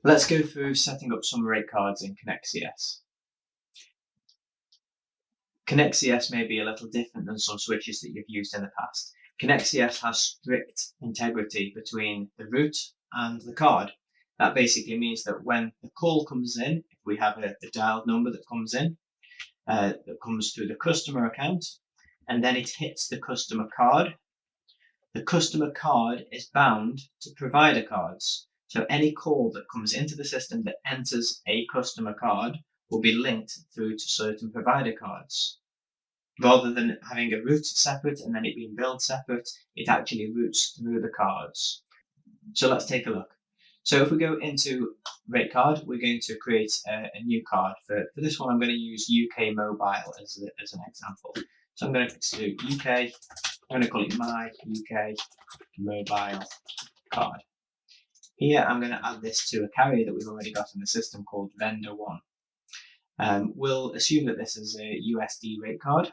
Let's go through setting up some rate cards in ConnexCS. ConnexCS may be a little different than some switches that you've used in the past. ConnexCS has strict integrity between the route and the card. That basically means that when the call comes in, if we have a dialed number that comes in, that comes through the customer account, and then it hits the customer card is bound to provider cards. So any call that comes into the system that enters a customer card will be linked through to certain provider cards. Rather than having a route separate and then it being billed separate, it actually routes through the cards. So let's take a look. So if we go into rate card, we're going to create a new card. For this one, I'm going to use UK Mobile as an example. So I'm going to do UK. I'm going to call it my UK Mobile card. Here, I'm going to add this to a carrier that we've already got in the system called Vendor 1. We'll assume that this is a USD rate card.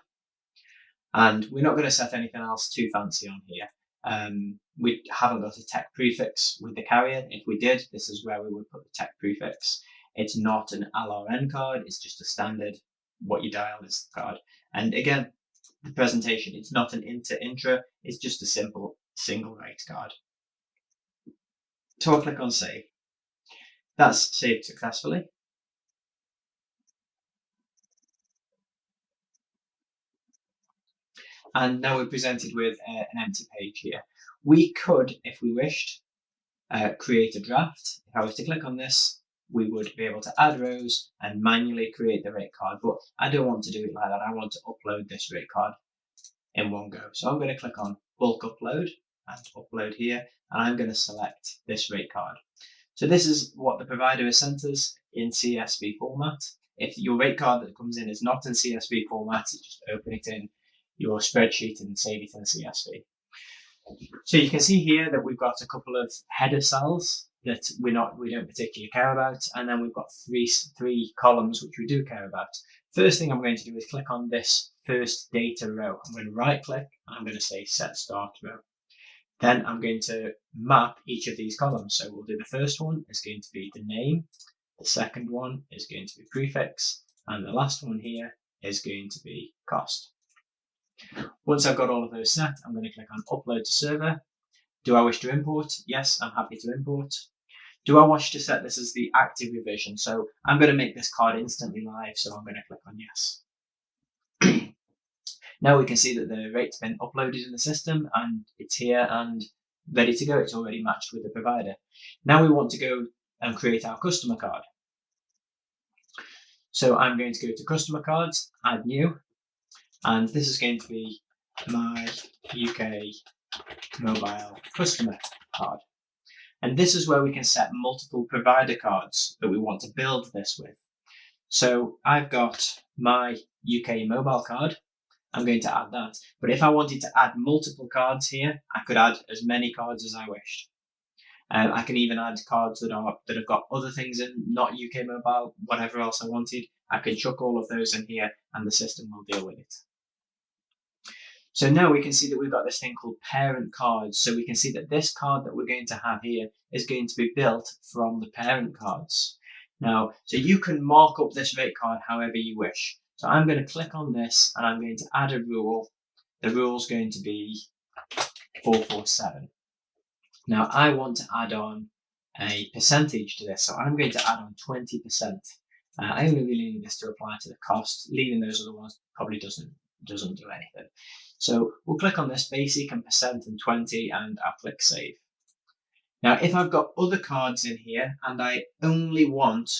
And we're not going to set anything else too fancy on here. We haven't got a tech prefix with the carrier. If we did, this is where we would put the tech prefix. It's not an LRN card, it's just a standard, what you dial is the card. And again, the presentation, it's not an intra, it's just a simple single rate card. So I'll click on save. That's saved successfully. And now we're presented with an empty page here. We could, if we wished, create a draft. If I was to click on this, we would be able to add rows and manually create the rate card. But I don't want to do it like that. I want to upload this rate card in one go. So I'm going to click on bulk upload and upload here. And I'm going to select this rate card. So this is what the provider has sent us in CSV format. If your rate card that comes in is not in CSV format, just open it in your spreadsheet and save it in CSV. So you can see here that we've got a couple of header cells that we don't particularly care about, and then we've got three columns which we do care about. First thing I'm going to do is click on this first data row. I'm going to right click and I'm going to say set start row. Then I'm going to map each of these columns. So we'll do the first one is going to be the name, the second one is going to be prefix, and the last one here is going to be cost. Once I've got all of those set, I'm going to click on upload to server. Do I wish to import? Yes, I'm happy to import. Do I wish to set this as the active revision? So I'm going to make this card instantly live, so I'm going to click on yes. Now we can see that the rate's been uploaded in the system and it's here and ready to go. It's already matched with the provider. Now we want to go and create our customer card. So I'm going to go to customer cards, add new, and this is going to be my UK mobile customer card. And this is where we can set multiple provider cards that we want to build this with. So I've got my UK mobile card. I'm going to add that. But if I wanted to add multiple cards here, I could add as many cards as I wished. I can even add cards that have got other things in, not UK mobile, whatever else I wanted. I can chuck all of those in here and the system will deal with it. So now we can see that we've got this thing called parent cards. So we can see that this card that we're going to have here is going to be built from the parent cards. Now, so you can mark up this rate card however you wish. So I'm going to click on this and I'm going to add a rule. The rule is going to be 447. Now I want to add on a percentage to this. So I'm going to add on 20%. I only really need this to apply to the cost. Leaving those other ones probably doesn't do anything. So we'll click on this basic and percent and 20 and I'll click save. Now if I've got other cards in here and I only want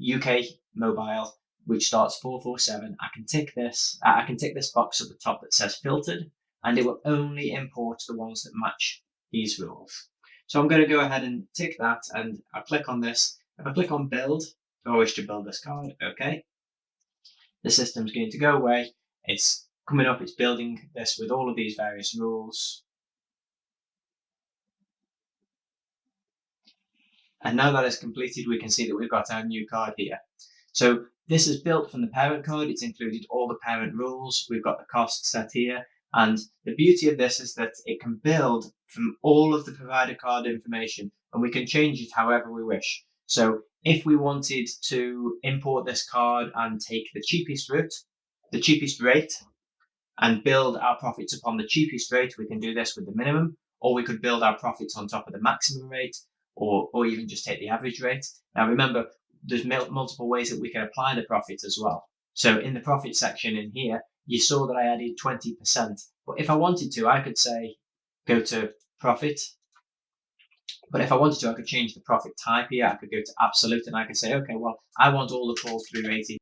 UK mobile, which starts 447, I can tick this box at the top that says filtered, and it will only import the ones that match these rules. So I'm going to go ahead and tick that and I'll click on this. If I click on build, do I wish to build this card? Okay. The system's going to go away. It's coming up, it's building this with all of these various rules. And now that it's completed, we can see that we've got our new card here. So this is built from the parent card. It's included all the parent rules. We've got the cost set here. And the beauty of this is that it can build from all of the provider card information and we can change it however we wish. So if we wanted to import this card and take the cheapest rate, and build our profits upon the cheapest rate, we can do this with the minimum, or we could build our profits on top of the maximum rate, or even just take the average rate. Now remember, there's multiple ways that we can apply the profit as well. So in the profit section in here, you saw that I added 20%. But if I wanted to, I could say, go to profit. But if I wanted to, I could change the profit type here. I could go to absolute and I could say, okay, well, I want all the calls to be rated